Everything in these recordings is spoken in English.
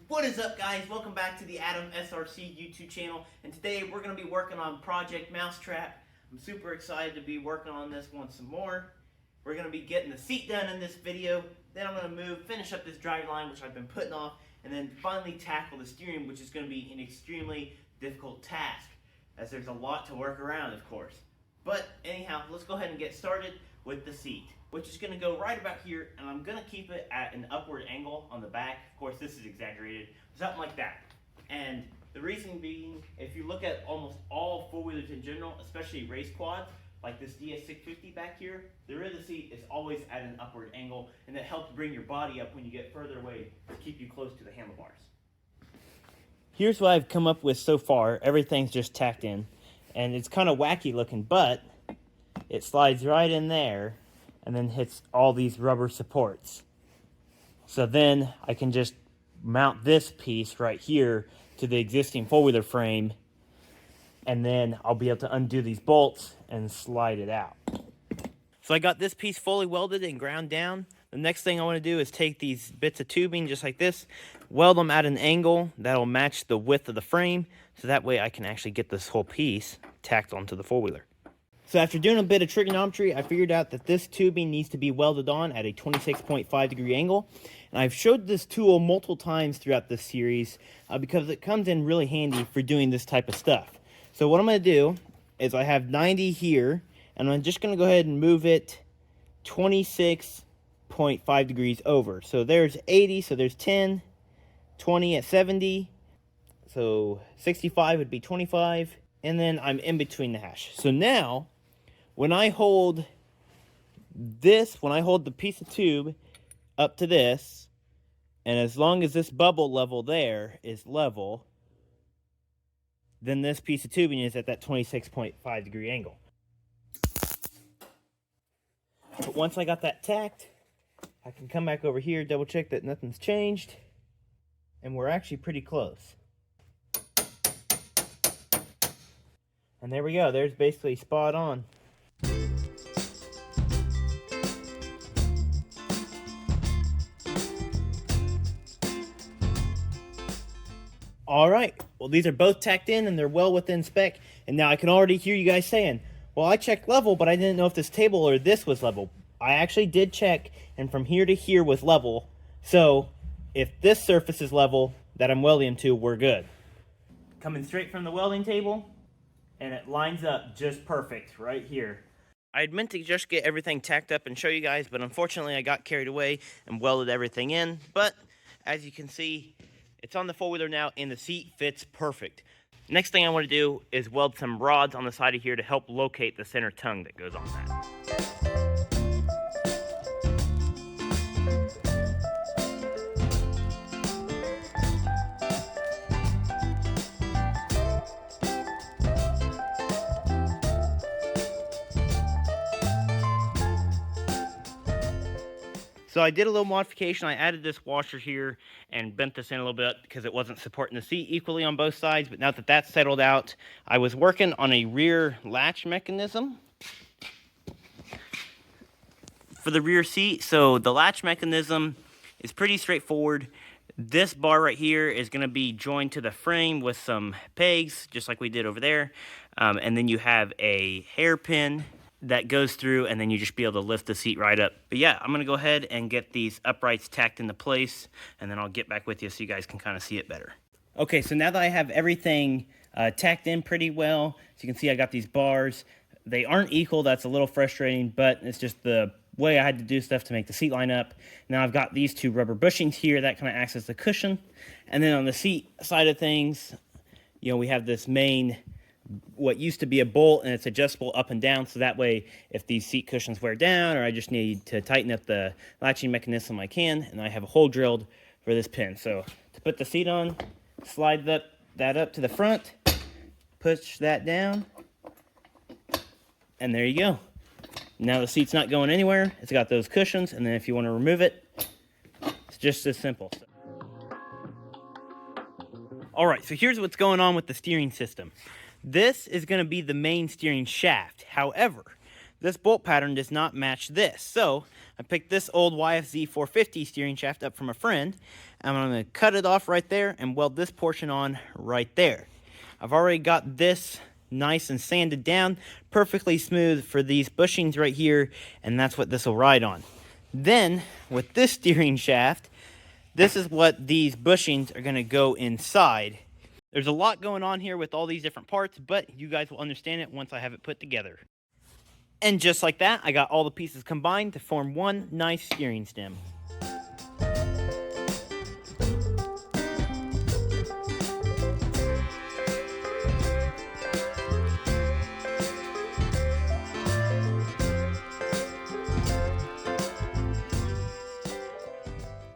What is up, guys? Welcome back to the Adam SRC YouTube channel, and today we're going to be working on Project Mousetrap. I'm super excited to be working on this one some more. We're going to be getting the seat done in this video, then I'm going to finish up this drive line, which I've been putting off, and then finally tackle the steering, which is going to be an extremely difficult task, as there's a lot to work around, of course. But anyhow, let's go ahead and get started with the seat, which is going to go right about here, and I'm going to keep it at an upward angle on the back. Of course, this is exaggerated, something like that. And the reason being, if you look at almost all four-wheelers in general, especially race quads, like this DS650 back here, the rear of the seat is always at an upward angle, and that helps bring your body up when you get further away to keep you close to the handlebars. Here's what I've come up with so far. Everything's just tacked in, and it's kind of wacky looking, but it slides right in there and then hits all these rubber supports. So then I can just mount this piece right here to the existing four-wheeler frame, and then I'll be able to undo these bolts and slide it out. So I got this piece fully welded and ground down. The next thing I want to do is take these bits of tubing just like this, weld them at an angle that'll match the width of the frame, so that way I can actually get this whole piece tacked onto the four-wheeler. So after doing a bit of trigonometry, I figured out that this tubing needs to be welded on at a 26.5 degree angle. And I've showed this tool multiple times throughout this series because it comes in really handy for doing this type of stuff. So what I'm going to do is I have 90 here, and I'm just going to go ahead and move it 26.5 degrees over. So there's 80, so there's 10, 20 at 70, so 65 would be 25, and then I'm in between the hash. So now, when I hold the piece of tube up to this, and as long as this bubble level there is level, then this piece of tubing is at that 26.5 degree angle. But once I got that tacked, I can come back over here, double check that nothing's changed, and we're actually pretty close. And there we go, there's basically spot on. Alright, well these are both tacked in and they're well within spec, and now I can already hear you guys saying, well, I checked level, but I didn't know if this table or this was level. I actually did check, and from here to here was level, so if this surface is level that I'm welding to, we're good. Coming straight from the welding table, and it lines up just perfect right here. I had meant to just get everything tacked up and show you guys, but unfortunately I got carried away and welded everything in. But as you can see, it's on the four-wheeler now, and the seat fits perfect. Next thing I want to do is weld some rods on the side of here to help locate the center tongue that goes on that. So I did a little modification. I added this washer here and bent this in a little bit because it wasn't supporting the seat equally on both sides. But now that that's settled out, I was working on a rear latch mechanism for the rear seat. So the latch mechanism is pretty straightforward. This bar right here is going to be joined to the frame with some pegs, just like we did over there. And then you have a hairpin that goes through, and then you just be able to lift the seat right up. But yeah, I'm going to go ahead and get these uprights tacked into place, and then I'll get back with you so you guys can kind of see it better. Okay, so now that I have everything tacked in pretty well, so you can see I got these bars. They aren't equal, that's a little frustrating, but it's just the way I had to do stuff to make the seat line up. Now I've got these two rubber bushings here that kind of acts as the cushion. And then on the seat side of things, you know, we have this main, what used to be a bolt, and it's adjustable up and down, so that way if these seat cushions wear down or I just need to tighten up the latching mechanism, I can, and I have a hole drilled for this pin. So to put the seat on, slide that up to the front, push that down, and there you go. Now the seat's not going anywhere. It's got those cushions, and then if you want to remove it, it's just as simple. Alright, so here's what's going on with the steering system. This is going to be the main steering shaft. However, This bolt pattern does not match this. So I picked this old YFZ 450 steering shaft up from a friend, I'm going to cut it off right there and weld this portion on right there. I've already got this nice and sanded down, perfectly smooth for these bushings right here, and that's what this will ride on. Then, with this steering shaft, this is what these bushings are going to go inside. There's a lot going on here with all these different parts, but you guys will understand it once I have it put together. And just like that, I got all the pieces combined to form one nice steering stem.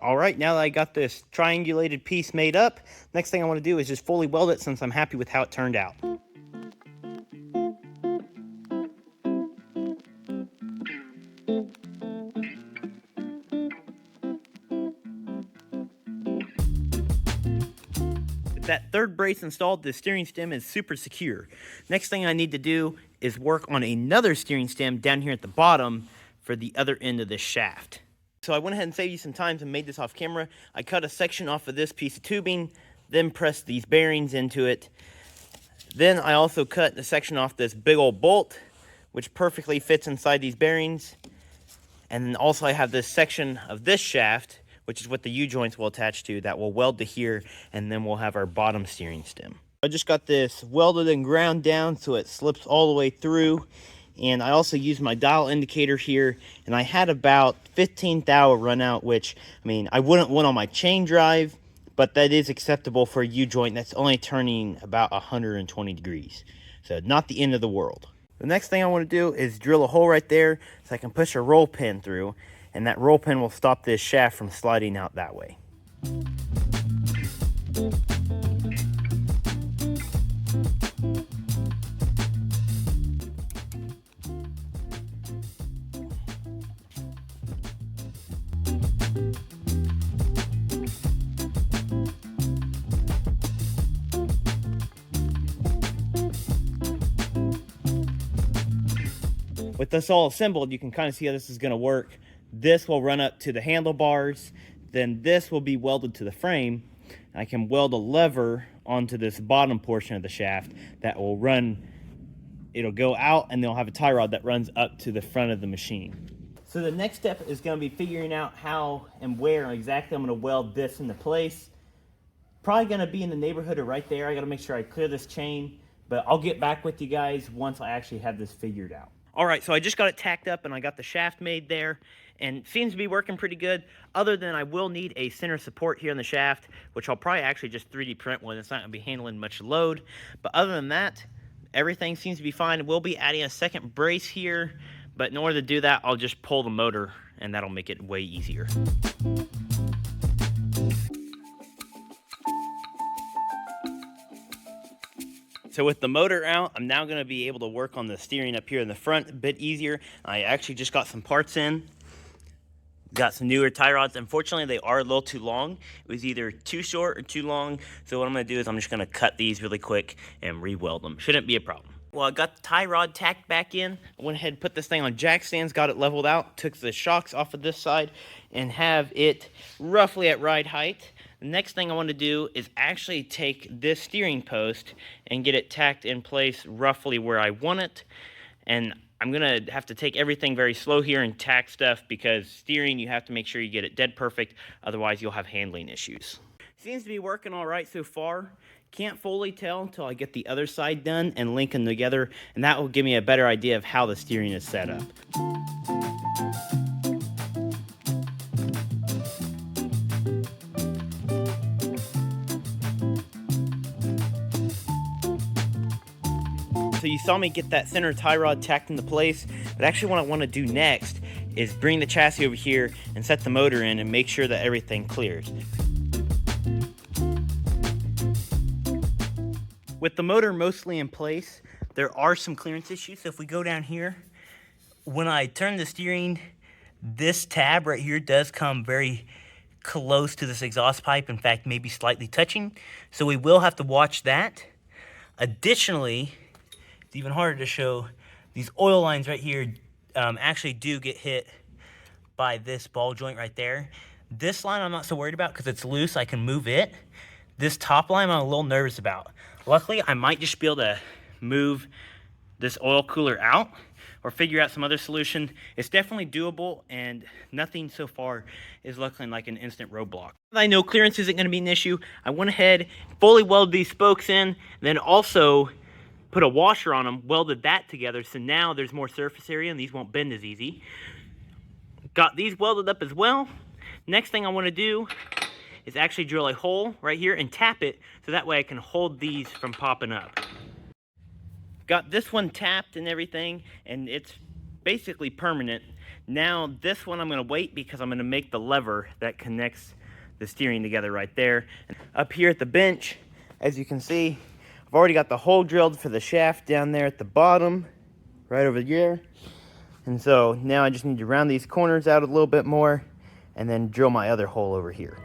All right, now that I got this triangulated piece made up, next thing I want to do is just fully weld it since I'm happy with how it turned out. With that third brace installed, the steering stem is super secure. Next thing I need to do is work on another steering stem down here at the bottom for the other end of this shaft. So I went ahead and saved you some time and made this off camera. I cut a section off of this piece of tubing, then pressed these bearings into it. Then I also cut a section off this big old bolt, which perfectly fits inside these bearings. And then also I have this section of this shaft, which is what the U-joints will attach to, that will weld to here, and then we'll have our bottom steering stem. I just got this welded and ground down so it slips all the way through. And I also used my dial indicator here, and I had about 15 thou run out, which, I mean, I wouldn't want on my chain drive, but that is acceptable for a U-joint that's only turning about 120 degrees. So not the end of the world. The next thing I want to do is drill a hole right there so I can push a roll pin through, and that roll pin will stop this shaft from sliding out that way. With this all assembled, you can kind of see how this is going to work. This will run up to the handlebars, then this will be welded to the frame. I can weld a lever onto this bottom portion of the shaft that will run, it'll go out, and they'll have a tie rod that runs up to the front of the machine. So the next step is going to be figuring out how and where exactly I'm going to weld this into place. Probably going to be in the neighborhood of right there. I got to make sure I clear this chain, but I'll get back with you guys once I actually have this figured out. All right, so I just got it tacked up and I got the shaft made there, and it seems to be working pretty good, other than I will need a center support here on the shaft, which I'll probably actually just 3D print one. It's not going to be handling much load. But other than that, everything seems to be fine. We'll be adding a second brace here, but in order to do that, I'll just pull the motor, and that'll make it way easier. So with the motor out, I'm now going to be able to work on the steering up here in the front a bit easier. I actually just got some parts in. Got some newer tie rods. Unfortunately, they are a little too long. It was either too short or too long. So what I'm going to do is I'm just going to cut these really quick and re-weld them. Shouldn't be a problem. Well, I got the tie rod tacked back in. I went ahead and put this thing on jack stands, got it leveled out, took the shocks off of this side, and have it roughly at ride height. The next thing I want to do is actually take this steering post and get it tacked in place roughly where I want it. And I'm going to have to take everything very slow here and tack stuff, because steering, you have to make sure you get it dead perfect. Otherwise, you'll have handling issues. Seems to be working all right so far. Can't fully tell until I get the other side done and link them together. And that will give me a better idea of how the steering is set up. So you saw me get that center tie rod tacked into place, but actually what I want to do next is bring the chassis over here and set the motor in and make sure that everything clears. With the motor mostly in place, there are some clearance issues. So if we go down here, when I turn the steering, this tab right here does come very close to this exhaust pipe. In fact, maybe slightly touching. So we will have to watch that. Additionally, it's even harder to show, these oil lines right here actually do get hit by this ball joint right there. This line I'm not so worried about because it's loose, I can move it. This top line I'm a little nervous about. Luckily, I might just be able to move this oil cooler out or figure out some other solution. It's definitely doable, and nothing so far is looking like an instant roadblock. I know clearance isn't gonna be an issue. I went ahead, fully welded these spokes in, then also put a washer on them, welded that together, so now there's more surface area and these won't bend as easy. Got these welded up as well. Next thing I wanna do is actually drill a hole right here and tap it so that way I can hold these from popping up. Got this one tapped and everything, and it's basically permanent. Now this one I'm gonna wait because I'm gonna make the lever that connects the steering together right there. Up here at the bench, as you can see, I've already got the hole drilled for the shaft down there at the bottom, right over here. And so now I just need to round these corners out a little bit more and then drill my other hole over here.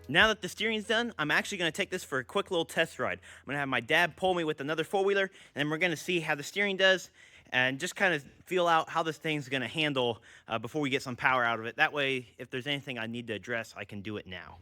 Now that the steering's done, I'm actually gonna take this for a quick little test ride. I'm gonna have my dad pull me with another four-wheeler, and then we're gonna see how the steering does and just kind of feel out how this thing's gonna handle before we get some power out of it. That way, if there's anything I need to address, I can do it now.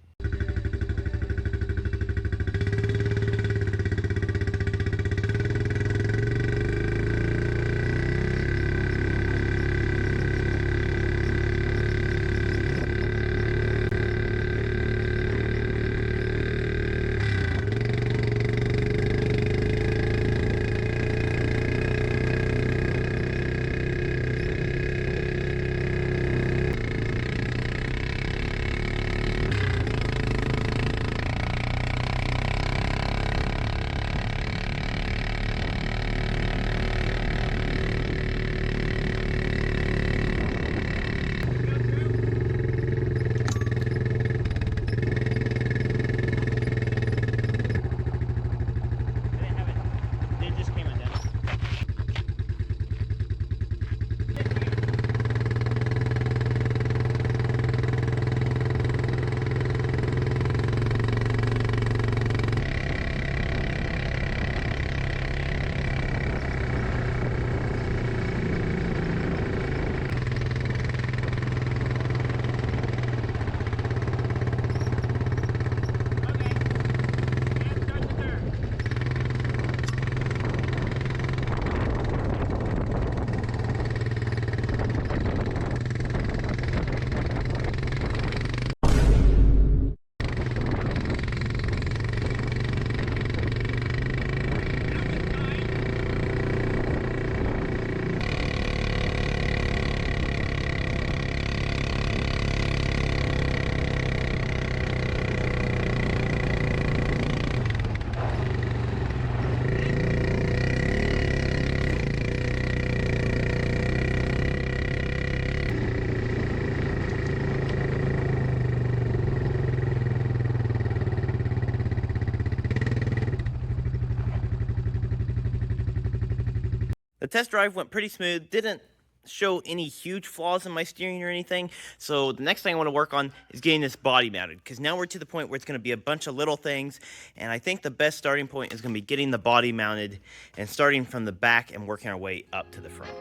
The test drive went pretty smooth, didn't show any huge flaws in my steering or anything. So the next thing I want to work on is getting this body mounted, because now we're to the point where it's going to be a bunch of little things, and I think the best starting point is going to be getting the body mounted and starting from the back and working our way up to the front.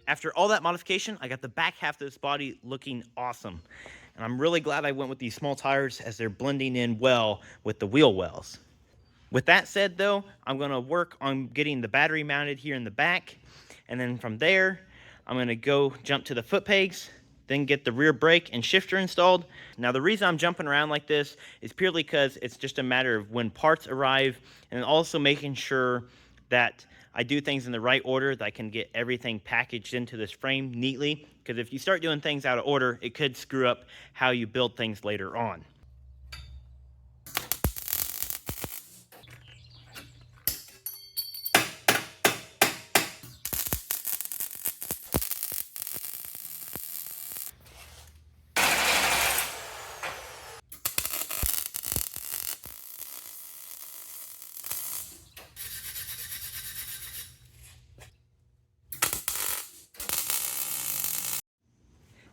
After all that modification, I got the back half of this body looking awesome. And I'm really glad I went with these small tires as they're blending in well with the wheel wells. With that said though, I'm gonna work on getting the battery mounted here in the back. And then from there, I'm gonna go jump to the foot pegs, then get the rear brake and shifter installed. Now the reason I'm jumping around like this is purely because it's just a matter of when parts arrive, and also making sure that I do things in the right order, that I can get everything packaged into this frame neatly, because if you start doing things out of order, it could screw up how you build things later on.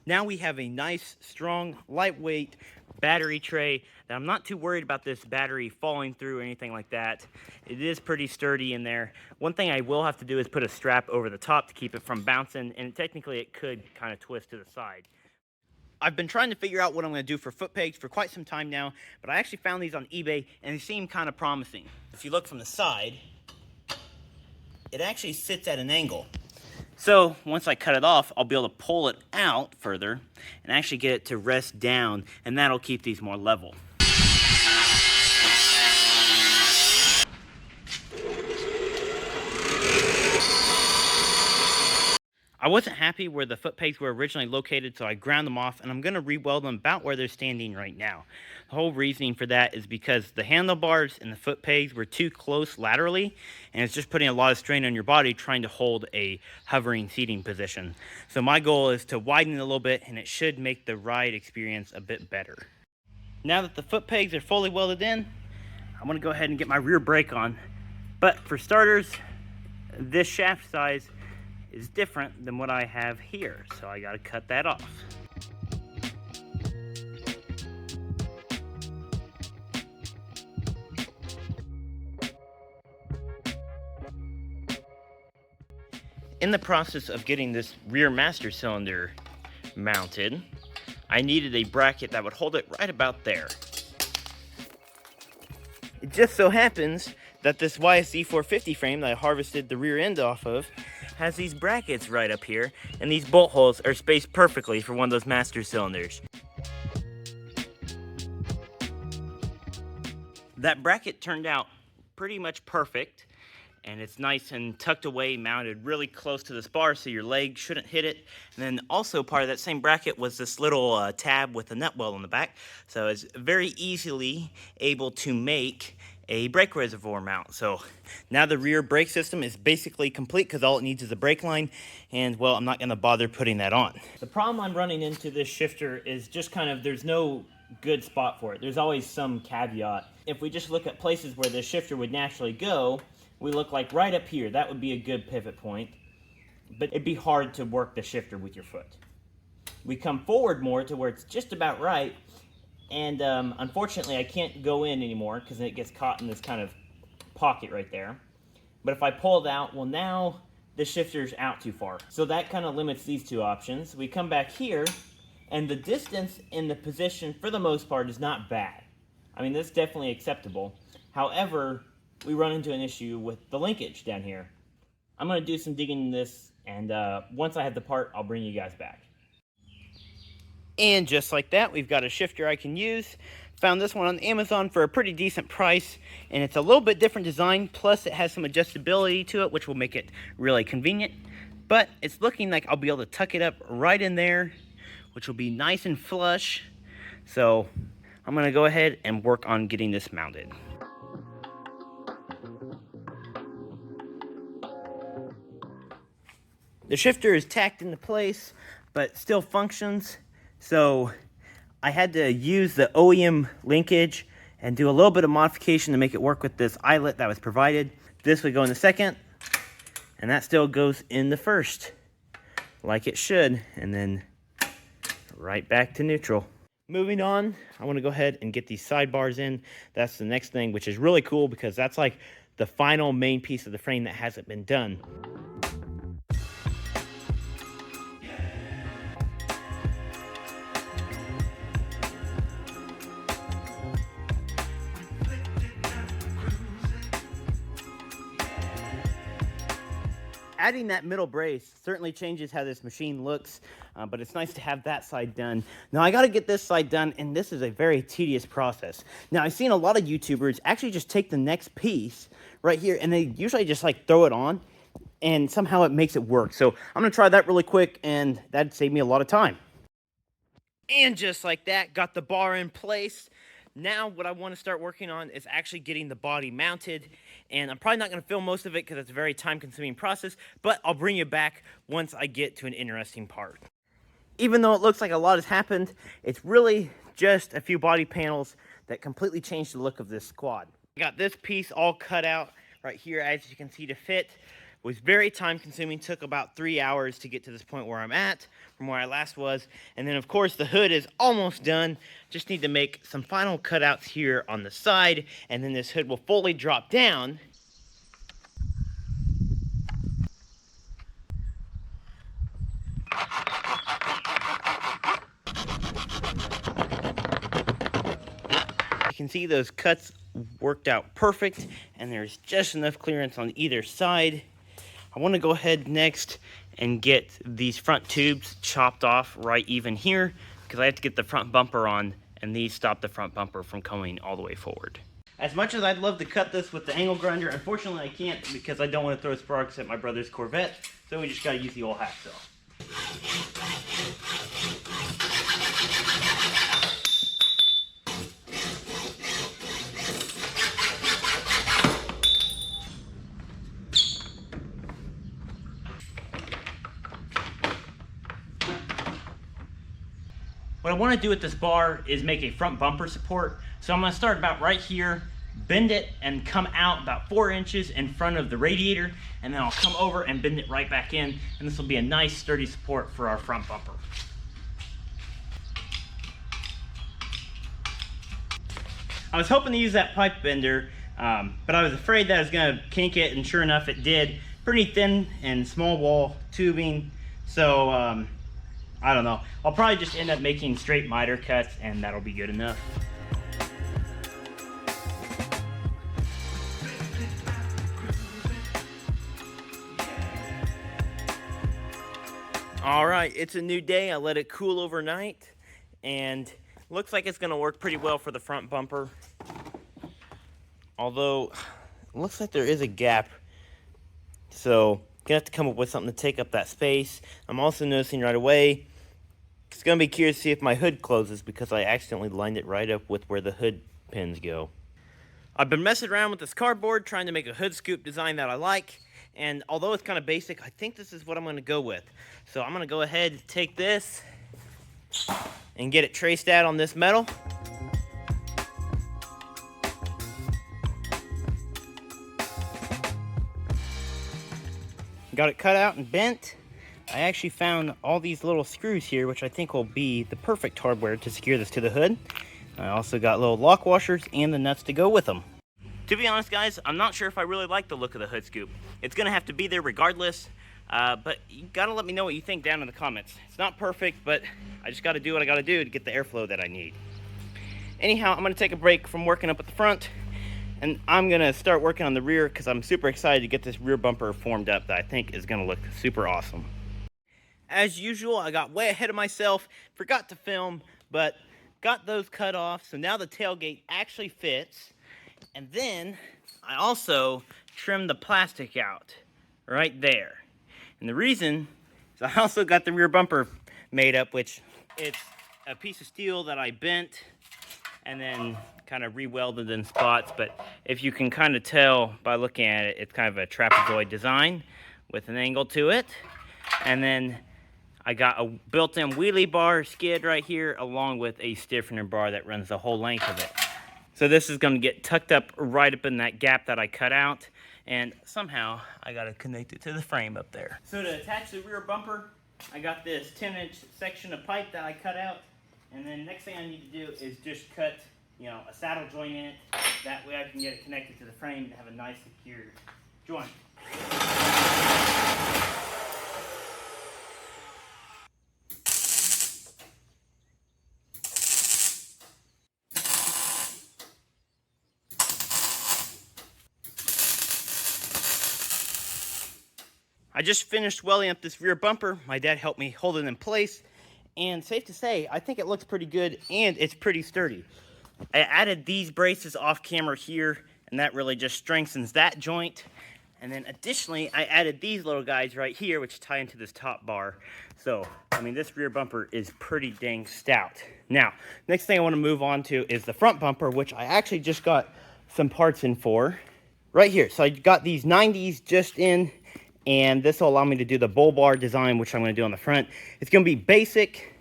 Now we have a nice, strong, lightweight battery tray that I'm not too worried about this battery falling through or anything like that. It is pretty sturdy in there. One thing I will have to do is put a strap over the top to keep it from bouncing, and technically it could kind of twist to the side. I've been trying to figure out what I'm going to do for foot pegs for quite some time now, but I actually found these on eBay and they seem kind of promising. If you look from the side, it actually sits at an angle. So once I cut it off, I'll be able to pull it out further and actually get it to rest down, and that'll keep these more level. I wasn't happy where the foot pegs were originally located, so I ground them off, and I'm going to re-weld them about where they're standing right now. The whole reasoning for that is because the handlebars and the foot pegs were too close laterally, and it's just putting a lot of strain on your body trying to hold a hovering seating position. So my goal is to widen it a little bit, and it should make the ride experience a bit better. Now that the foot pegs are fully welded in, I'm going to go ahead and get my rear brake on. But for starters, this shaft size is different than what I have here, so I got to cut that off. In the process of getting this rear master cylinder mounted, I needed a bracket that would hold it right about there. It just so happens that this YSD 450 frame that I harvested the rear end off of has these brackets right up here, and these bolt holes are spaced perfectly for one of those master cylinders. That bracket turned out pretty much perfect, and it's nice and tucked away, mounted really close to the spar so your leg shouldn't hit it. And then also part of that same bracket was this little tab with a nut weld on the back, so it's very easily able to make a brake reservoir mount. So now the rear brake system is basically complete because all it needs is a brake line, and well, I'm not going to bother putting that on. The problem I'm running into this shifter is just kind of, there's no good spot for it. There's always some caveat. If we just look at places where the shifter would naturally go, we look like right up here. That would be a good pivot point, but it'd be hard to work the shifter with your foot. We come forward more to where it's just about right, and unfortunately I can't go in anymore because it gets caught in this kind of pocket right there. But if I pull it out, well, now the shifter's out too far. So that kind of limits these two options. We come back here, and the distance in the position for the most part is not bad. I mean, that's definitely acceptable. However, we run into an issue with the linkage down here. I'm going to do some digging in this, and once I have the part, I'll bring you guys back. And just like that, we've got a shifter I can use. Found this one on Amazon for a pretty decent price, and it's a little bit different design, plus it has some adjustability to it, which will make it really convenient. But it's looking like I'll be able to tuck it up right in there, which will be nice and flush. So I'm going to go ahead and work on getting this mounted. The shifter is tacked into place, but still functions. So I had to use the OEM linkage and do a little bit of modification to make it work with this eyelet that was provided. This would go in the second, and that still goes in the first, like it should, and then right back to neutral. Moving on, I want to go ahead and get these sidebars in. That's the next thing, which is really cool because that's like the final main piece of the frame that hasn't been done. Adding that middle brace certainly changes how this machine looks, but it's nice to have that side done. Now I got to get this side done, and this is a very tedious process. Now I've seen a lot of YouTubers actually just take the next piece right here, and they usually just like throw it on, and somehow it makes it work. So I'm going to try that really quick, and that'd save me a lot of time. And just like that, got the bar in place. Now what I want to start working on is actually getting the body mounted, and I'm probably not going to film most of it because it's a very time-consuming process, but I'll bring you back once I get to an interesting part. Even though it looks like a lot has happened, it's really just a few body panels that completely changed the look of this quad. I got this piece all cut out right here, as you can see, to fit, was very time consuming, took about 3 hours to get to this point where I'm at from where I last was. And then of course the hood is almost done. Just need to make some final cutouts here on the side, and then this hood will fully drop down. You can see those cuts worked out perfect, and there's just enough clearance on either side. I want to go ahead next and get these front tubes chopped off right even here, because I have to get the front bumper on, and these stop the front bumper from coming all the way forward. As much as I'd love to cut this with the angle grinder, unfortunately I can't, because I don't want to throw sparks at my brother's Corvette, so we just got to use the old hacksaw. What I want to do with this bar is make a front bumper support. So I'm going to start about right here, bend it, and come out about 4 inches in front of the radiator, and then I'll come over and bend it right back in, and this will be a nice sturdy support for our front bumper. I was hoping to use that pipe bender, but I was afraid that I was going to kink it, and sure enough it did. Pretty thin and small wall tubing, so I don't know. I'll probably just end up making straight miter cuts, and that'll be good enough. All right, it's a new day. I let it cool overnight, and looks like it's gonna work pretty well for the front bumper. Although, it looks like there is a gap, so gonna have to come up with something to take up that space. I'm also noticing right away, it's gonna be curious to see if my hood closes, because I accidentally lined it right up with where the hood pins go. I've been messing around with this cardboard, trying to make a hood scoop design that I like, and although it's kind of basic, I think this is what I'm gonna go with. So I'm gonna go ahead and take this and get it traced out on this metal. Got it cut out and bent. I actually found all these little screws here, which I think will be the perfect hardware to secure this to the hood. I also got little lock washers and the nuts to go with them. To be honest, guys, I'm not sure if I really like the look of the hood scoop. It's gonna have to be there regardless, but you gotta let me know what you think down in the comments. It's not perfect, but I just gotta do what I gotta do to get the airflow that I need. Anyhow, I'm gonna take a break from working up at the front, and I'm gonna start working on the rear, because I'm super excited to get this rear bumper formed up that I think is gonna look super awesome. As usual, I got way ahead of myself, forgot to film, but got those cut off, so now the tailgate actually fits. And then I also trimmed the plastic out right there. And the reason is I also got the rear bumper made up, which it's a piece of steel that I bent and then kind of re-welded in spots. But if you can kind of tell by looking at it, it's kind of a trapezoid design with an angle to it. And then I got a built-in wheelie bar skid right here, along with a stiffener bar that runs the whole length of it. So this is going to get tucked up right up in that gap that I cut out, and somehow I got to connect it to the frame up there. So to attach the rear bumper, I got this 10-inch section of pipe that I cut out, and then next thing I need to do is just cut, a saddle joint in it. That way I can get it connected to the frame and have a nice secure joint. I just finished welding up this rear bumper. My dad helped me hold it in place, and safe to say, I think it looks pretty good and it's pretty sturdy. I added these braces off camera here, and that really just strengthens that joint. And then additionally, I added these little guys right here, which tie into this top bar. So, this rear bumper is pretty dang stout. Now, next thing I want to move on to is the front bumper, which I actually just got some parts in for right here. So I got these 90s just in, and this will allow me to do the bull bar design, which I'm going to do on the front. It's going to be basic,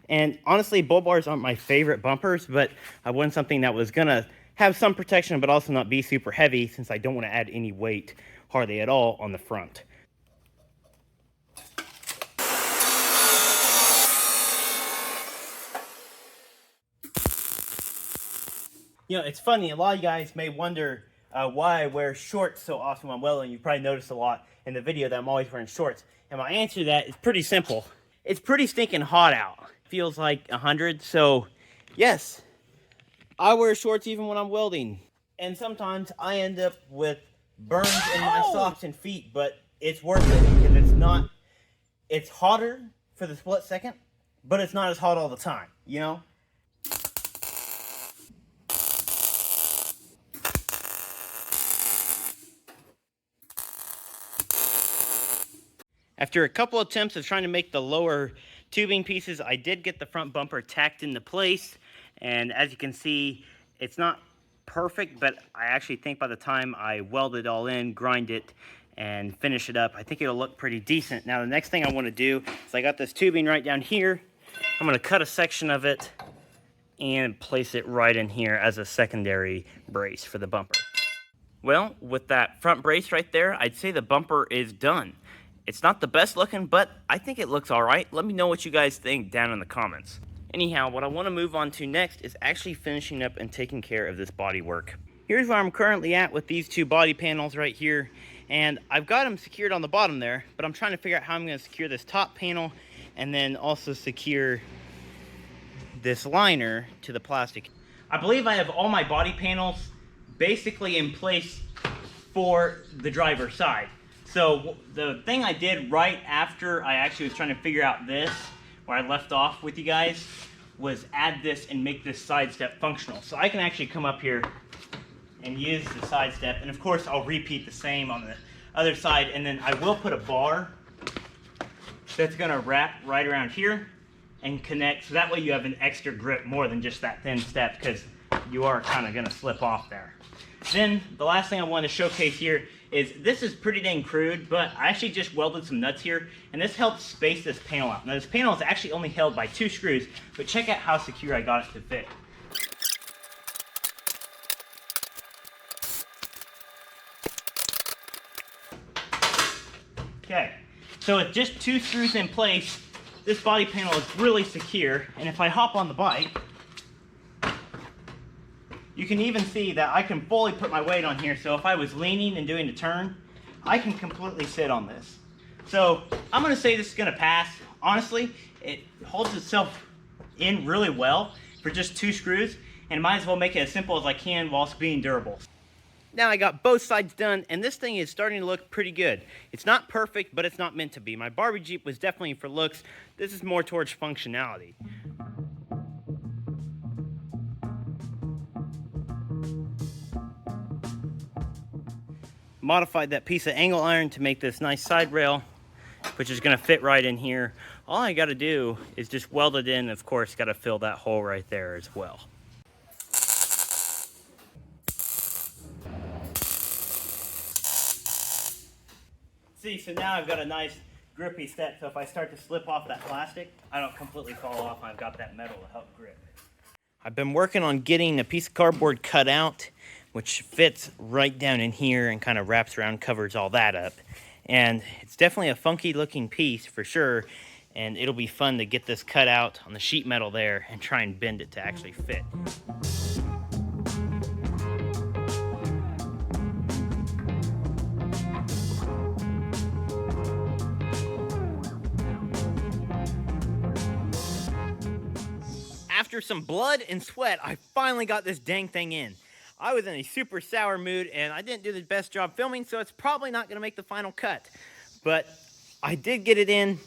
and honestly, bull bars aren't my favorite bumpers, but I wanted something that was going to have some protection, but also not be super heavy, since I don't want to add any weight hardly at all on the front. You know, it's funny, a lot of you guys may wonder why I wear shorts so often when I'm welding. You probably noticed a lot in the video that I'm always wearing shorts. And my answer to that is pretty simple. It's pretty stinking hot out. Feels like 100, so yes, I wear shorts even when I'm welding. And sometimes I end up with burns in my socks and feet, but it's worth it because it's hotter for the split second, but it's not as hot all the time, you know? After a couple attempts of trying to make the lower tubing pieces, I did get the front bumper tacked into place. And as you can see, it's not perfect, but I actually think by the time I weld it all in, grind it, and finish it up, I think it'll look pretty decent. Now, the next thing I want to do is I got this tubing right down here. I'm going to cut a section of it and place it right in here as a secondary brace for the bumper. Well, with that front brace right there, I'd say the bumper is done. It's not the best looking, but I think it looks all right. Let me know what you guys think down in the comments. Anyhow, what I want to move on to next is actually finishing up and taking care of this body work. Here's where I'm currently at with these two body panels right here. And I've got them secured on the bottom there, but I'm trying to figure out how I'm going to secure this top panel and then also secure this liner to the plastic. I believe I have all my body panels basically in place for the driver's side. So the thing I did right after I actually was trying to figure out this, where I left off with you guys, was add this and make this side step functional. So I can actually come up here and use the side step, and of course I'll repeat the same on the other side, and then I will put a bar that's gonna wrap right around here and connect, so that way you have an extra grip more than just that thin step, because you are kind of gonna slip off there. Then the last thing I want to showcase here is this is pretty dang crude, but I actually just welded some nuts here, and this helps space this panel out. Now this panel is actually only held by 2 screws, but check out how secure I got it to fit. Okay, so with just 2 screws in place, this body panel is really secure, and if I hop on the bike, you can even see that I can fully put my weight on here, so if I was leaning and doing a turn, I can completely sit on this. So I'm going to say this is going to pass. Honestly, it holds itself in really well for just 2 screws, and might as well make it as simple as I can whilst being durable. Now I got both sides done, and this thing is starting to look pretty good. It's not perfect, but it's not meant to be. My Barbie Jeep was definitely for looks. This is more towards functionality. Modified that piece of angle iron to make this nice side rail, which is going to fit right in here. All I got to do is just weld it in. Of course, got to fill that hole right there as well. See, so now I've got a nice grippy step, so if I start to slip off that plastic, I don't completely fall off. I've got that metal to help grip. I've been working on getting a piece of cardboard cut out, which fits right down in here and kind of wraps around, covers all that up. And it's definitely a funky looking piece for sure, and it'll be fun to get this cut out on the sheet metal there and try and bend it to actually fit. After some blood and sweat, I finally got this dang thing in. I was in a super sour mood, and I didn't do the best job filming, so it's probably not going to make the final cut. But I did get it in,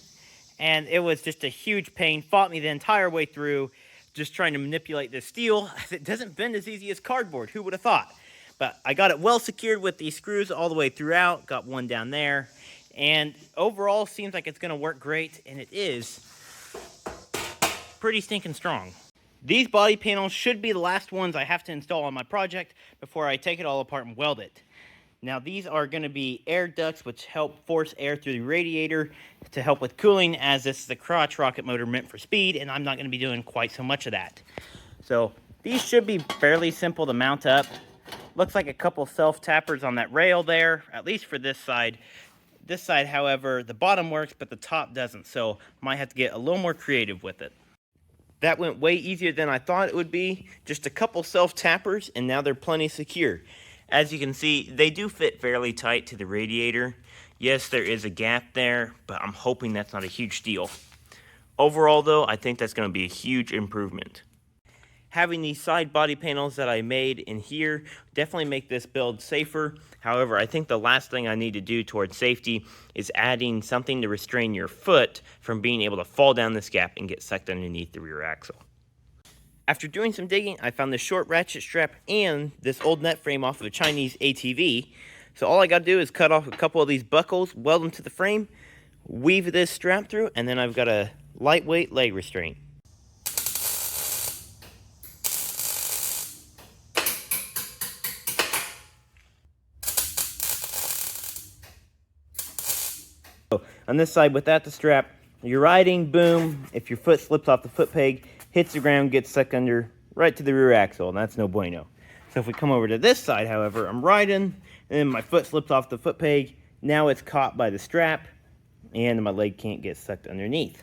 and it was just a huge pain. Fought me the entire way through, just trying to manipulate this steel. It doesn't bend as easy as cardboard. Who would have thought? But I got it well secured with these screws all the way throughout. Got one down there. And overall, seems like it's going to work great, and it is pretty stinking strong. These body panels should be the last ones I have to install on my project before I take it all apart and weld it. Now these are going to be air ducts which help force air through the radiator to help with cooling, as this is a crotch rocket motor meant for speed, and I'm not going to be doing quite so much of that. So these should be fairly simple to mount up. Looks like a couple self-tappers on that rail there, at least for this side. This side, however, the bottom works, but the top doesn't, so might have to get a little more creative with it. That went way easier than I thought it would be. Just a couple self-tappers, and now they're plenty secure. As you can see, they do fit fairly tight to the radiator. Yes, there is a gap there, but I'm hoping that's not a huge deal. Overall, though, I think that's going to be a huge improvement. Having these side body panels that I made in here definitely make this build safer. However, I think the last thing I need to do towards safety is adding something to restrain your foot from being able to fall down this gap and get sucked underneath the rear axle. After doing some digging, I found this short ratchet strap and this old net frame off of a Chinese ATV. So all I got to do is cut off a couple of these buckles, weld them to the frame, weave this strap through, and then I've got a lightweight leg restraint. On this side, without the strap, you're riding, boom, if your foot slips off the foot peg, hits the ground, gets stuck under, right to the rear axle, and that's no bueno. So if we come over to this side, however, I'm riding, and then my foot slips off the foot peg, now it's caught by the strap, and my leg can't get sucked underneath.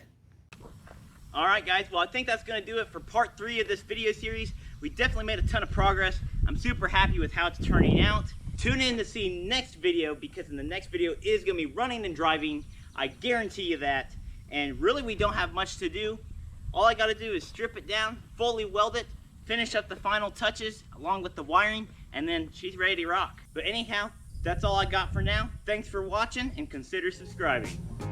Alright guys, well I think that's going to do it for part 3 of this video series. We definitely made a ton of progress. I'm super happy with how it's turning out. Tune in to see next video, because in the next video is going to be running and driving. I guarantee you that. And really we don't have much to do. All I got to do is strip it down, fully weld it, finish up the final touches along with the wiring, and then she's ready to rock. But anyhow, that's all I got for now. Thanks for watching and consider subscribing.